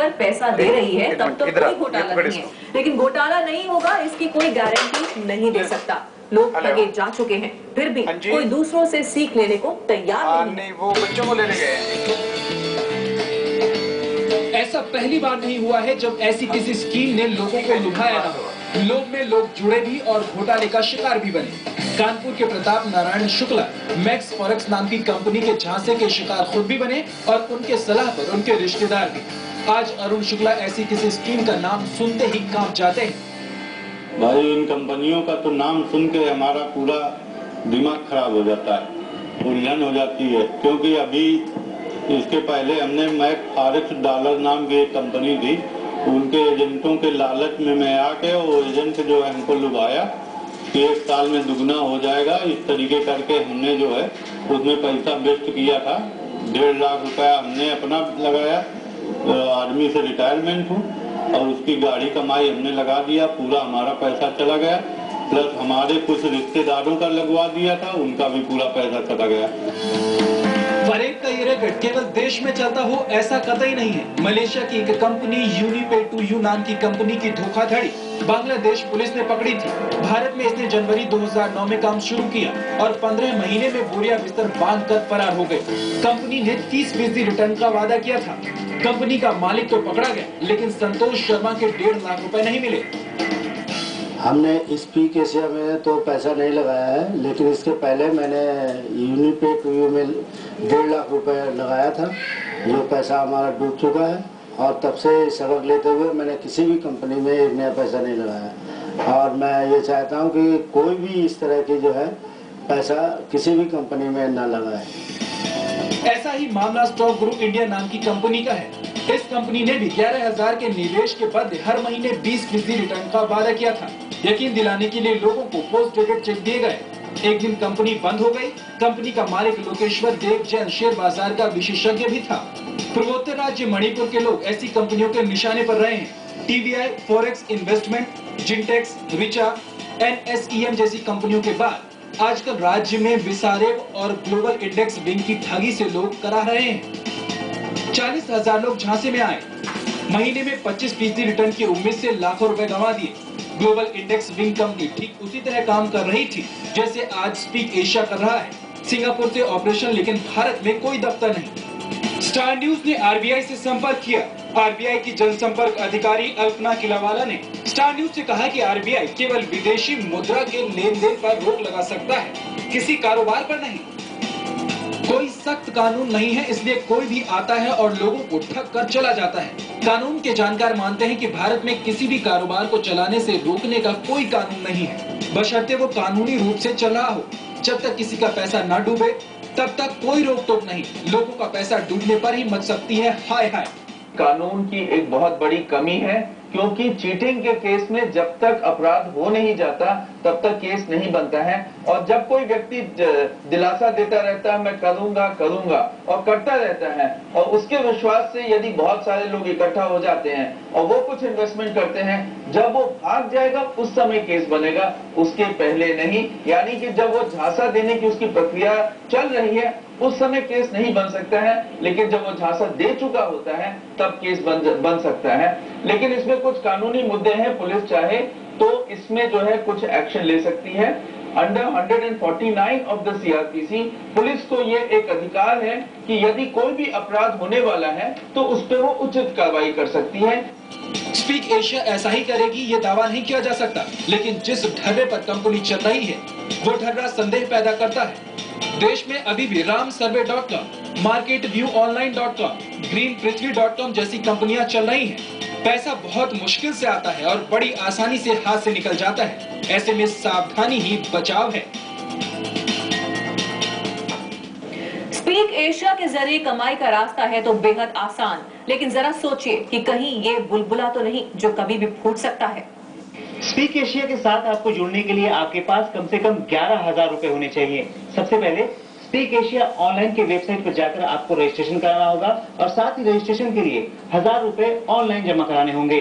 अगर पैसा दे रही है तब तो कोई घोटाला नहीं है, लेकिन घोटाला नहीं होगा इसकी कोई गारंटी नहीं दे सकता। लोग ठगे जा चुके हैं, फिर भी कोई दूसरों से सीख लेने को तैयार नहीं। वो बच्चों को लेने गए। ऐसा पहली बार नहीं हुआ है जब ऐसी किसी स्कीम ने लोगों को लुभाया ना हो। लोभ में लोग जुड़े भी और घोटाले का शिकार भी बने। कानपुर के प्रताप नारायण शुक्ला मैक्स फॉरेक्स नाम की कंपनी के झांसे के शिकार खुद भी बने और उनके सलाह पर उनके रिश्तेदार भी। आज अरुण शुक्ला ऐसी किसी स्कीम का नाम सुनते ही कांप जाते हैं। भाई इन कंपनियों का तो नाम सुन के हमारा पूरा दिमाग खराब हो जाता है, उलझन हो जाती है। क्योंकि अभी इसके पहले हमने मैक्स फॉरेक्स डॉलर नाम की एक कंपनी थी, उनके एजेंटों के लालच में मैं आके वो एजेंट जो है हमको लुभाया कि 1 साल में दुगना हो जाएगा। इस तरीके करके हमने जो है उसमें पैसा वेस्ट किया था। 1.5 लाख रुपया हमने अपना लगाया, आर्मी से रिटायरमेंट हूँ, और उसकी गाड़ी कमाई हमने लगा दिया। पूरा हमारा पैसा चला गया, प्लस हमारे कुछ रिश्तेदारों का लगवा दिया था, उनका भी पूरा पैसा चला गया। फरेब का ये रेकॉर्ड केवल देश में चलता हो ऐसा कतई नहीं है। मलेशिया की एक कंपनी यूनिपे टू यू नाम की कंपनी की धोखाधड़ी बांग्लादेश पुलिस ने पकड़ी थी। भारत में इसने जनवरी 2009 में काम शुरू किया और 15 महीने में बोरिया बिस्तर बांध कर फरार हो गई। कंपनी ने 30% रिटर्न का वादा किया था। कंपनी का मालिक तो पकड़ा गया, लेकिन संतोष शर्मा के 1.5 लाख रुपए नहीं मिले। हमने इस एशिया में तो पैसा नहीं लगाया है, लेकिन इसके पहले मैंने यूनिपे टू यू में 1.5 लाख रुपए लगाया था। जो पैसा हमारा डूब चुका है और तब से सबक लेते हुए मैंने किसी भी कंपनी में 1 नया पैसा नहीं लगाया। और मैं ये चाहता हूँ कि कोई भी इस तरह की जो है पैसा किसी भी कंपनी में न लगाए। ऐसा ही मामला स्टॉक ग्रुप इंडिया नाम की कंपनी का है। इस कंपनी ने भी 11,000 के निवेश के बदले हर महीने 20% रिटर्न का वादा किया था। यकीन दिलाने के लिए लोगों को पोस्ट डेटेड चेक दिए गए। एक दिन कंपनी बंद हो गई। कंपनी का मालिक लोकेश्वर देव जैन शेयर बाजार का विशेषज्ञ भी था। पूर्वोत्तर राज्य मणिपुर के लोग ऐसी कंपनियों के निशाने पर रहे हैं। टीवीआई, फॉरेक्स इन्वेस्टमेंट, जिनटेक्स, रिचा, NSEM जैसी कंपनियों के बाद आजकल राज्य में विसारेव और ग्लोबल इंडेक्स विंग की ठगी से लोग करा रहे हैं। 40,000 लोग झांसे में आए। महीने में 25% रिटर्न की उम्मीद से लाखों रुपए गंवा दिए। ग्लोबल इंडेक्स विंग कंपनी ठीक उसी तरह काम कर रही थी जैसे आज स्पीक एशिया कर रहा है। सिंगापुर से ऑपरेशन, लेकिन भारत में कोई दफ्तर नहीं। स्टार न्यूज ने RBI से संपर्क किया। RBI की जनसंपर्क अधिकारी अल्पना किलावाला ने स्टार न्यूज से कहा कि RBI केवल विदेशी मुद्रा के लेन देन पर रोक लगा सकता है, किसी कारोबार पर नहीं। कोई सख्त कानून नहीं है, इसलिए कोई भी आता है और लोगों को ठग कर चला जाता है। कानून के जानकार मानते हैं कि भारत में किसी भी कारोबार को चलाने से रोकने का कोई कानून नहीं है, बशर्ते वो कानूनी रूप से चल रहा हो। जब तक किसी का पैसा न डूबे तब तक कोई रोक टोक नहीं। लोगों का पैसा डूबने पर ही मच सकती है हाय हाय। कानून की एक बहुत बड़ी कमी है, क्योंकि चीटिंग के केस में जब तक अपराध हो नहीं जाता तब तक केस नहीं बनता है। और जब कोई व्यक्ति दिलासा देता रहता है मैं करूंगा करूंगा और करता रहता है, और उसके विश्वास से यदि बहुत सारे लोग इकट्ठा हो जाते हैं और वो कुछ इन्वेस्टमेंट करते हैं, जब वो भाग जाएगा उस समय केस बनेगा, उसके पहले नहीं। यानी कि जब वो झांसा देने की उसकी प्रक्रिया चल रही है उस समय केस नहीं बन सकता है, लेकिन जब वो झांसा दे चुका होता है तब केस बन सकता है। लेकिन इसमें कुछ कानूनी मुद्दे हैं। पुलिस चाहे तो इसमें जो है कुछ एक्शन ले सकती है। Under 149 of the CRPC police को ये एक अधिकार है कि यदि कोई भी अपराध होने वाला है तो उस पर वो उचित कार्रवाई कर सकती है। स्पीक एशिया ऐसा ही करेगी ये दावा नहीं किया जा सकता, लेकिन जिस ढर्रे पर कंपनी चल रही है वो ढर्रा संदेह पैदा करता है। देश में अभी भी ramsurvey.com, marketviewonline.com, greenprithvi.com जैसी कंपनियां चल रही हैं। पैसा बहुत मुश्किल से आता है और बड़ी आसानी से हाथ से निकल जाता है। ऐसे में सावधानी ही बचाव है। स्पीक एशिया के जरिए कमाई का रास्ता है तो बेहद आसान, लेकिन जरा सोचिए कि कहीं ये बुलबुला तो नहीं जो कभी भी फूट सकता है। स्पीक एशिया के साथ आपको जुड़ने के लिए आपके पास कम से कम 11,000 रुपए होने चाहिए। सबसे पहले स्पीक एशिया ऑनलाइन के वेबसाइट पर जाकर आपको रजिस्ट्रेशन कराना होगा और साथ ही रजिस्ट्रेशन के लिए 1,000 रुपए ऑनलाइन जमा कराने होंगे।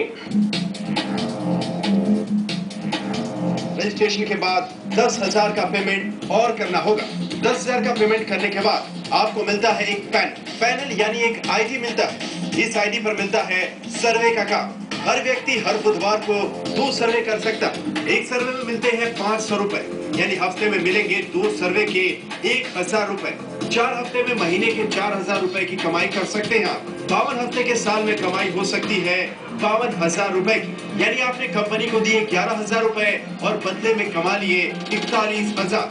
रजिस्ट्रेशन के बाद 10,000 का पेमेंट और करना होगा। 10,000 का पेमेंट करने के बाद आपको मिलता है एक पैनल यानी एक ID मिलता है। इस आईडी पर मिलता है सर्वे का काम। हर व्यक्ति हर बुधवार को 2 सर्वे कर सकता। एक सर्वे में मिलते हैं 500 रुपए, यानी हफ्ते में मिलेंगे 2 सर्वे के 1000 रुपए। 4 हफ्ते में महीने के 4000 रुपए की कमाई कर सकते हैं। 52 हफ्ते के साल में कमाई हो सकती है 52,000 रुपए की, यानी आपने कंपनी को दिए 11,000 रुपए और बदले में कमा लिए 41,000।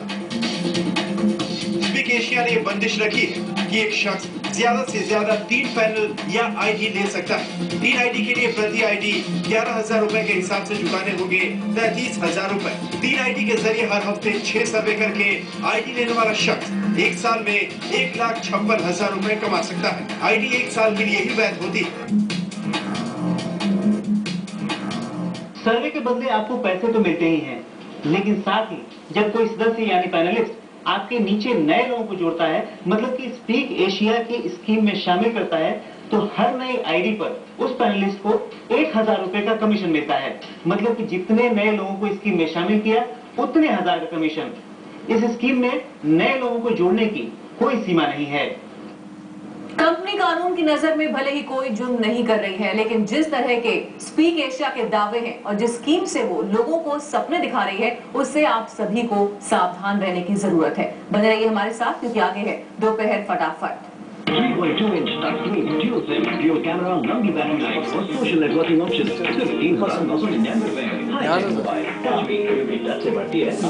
स्पीक एशिया ने ये बंदिश रखी है कि एक शख्स ज्यादा से ज्यादा 3 पैनल या आईडी ले सकता है। 3 आईडी के लिए प्रति आईडी 11,000 रुपए के हिसाब से चुकाने होंगे 33,000 रुपए। 3 आईडी के जरिए हर हफ्ते 6 सर्वे करके आईडी लेने वाला शख्स 1 साल में 1,56,000 रुपए कमा सकता है। आईडी 1 साल के लिए ही वैध होती है। सर्वे के बदले आपको पैसे तो मिलते ही हैं, लेकिन साथ ही जब कोई सदस्य यानी पैनलिस्ट आपके नीचे नए लोगों को जोड़ता है, मतलब कि स्पीक एशिया की स्कीम में शामिल करता है, तो हर नई आईडी पर उस पैनलिस्ट को 1,000 रुपए का कमीशन मिलता है। मतलब कि जितने नए लोगों को स्कीम में शामिल किया उतने 1000 का कमीशन। इस स्कीम में नए लोगों को जोड़ने की कोई सीमा नहीं है। कंपनी कानून की नजर में भले ही कोई जुर्म नहीं कर रही है, लेकिन जिस तरह के स्पीक एशिया के दावे हैं और जिस स्कीम से वो लोगों को सपने दिखा रही है, उससे आप सभी को सावधान रहने की जरूरत है। बने रहिए हमारे साथ, क्योंकि आगे है दोपहर फटाफट। 3.2-inch touchscreen, dual SIM, dual camera, लंबी बैटरी लाइफ और सोशल नेटवर्किंग ऑप्शन सिर्फ 3,999 रुपए में। टच भी टच से बढ़ती है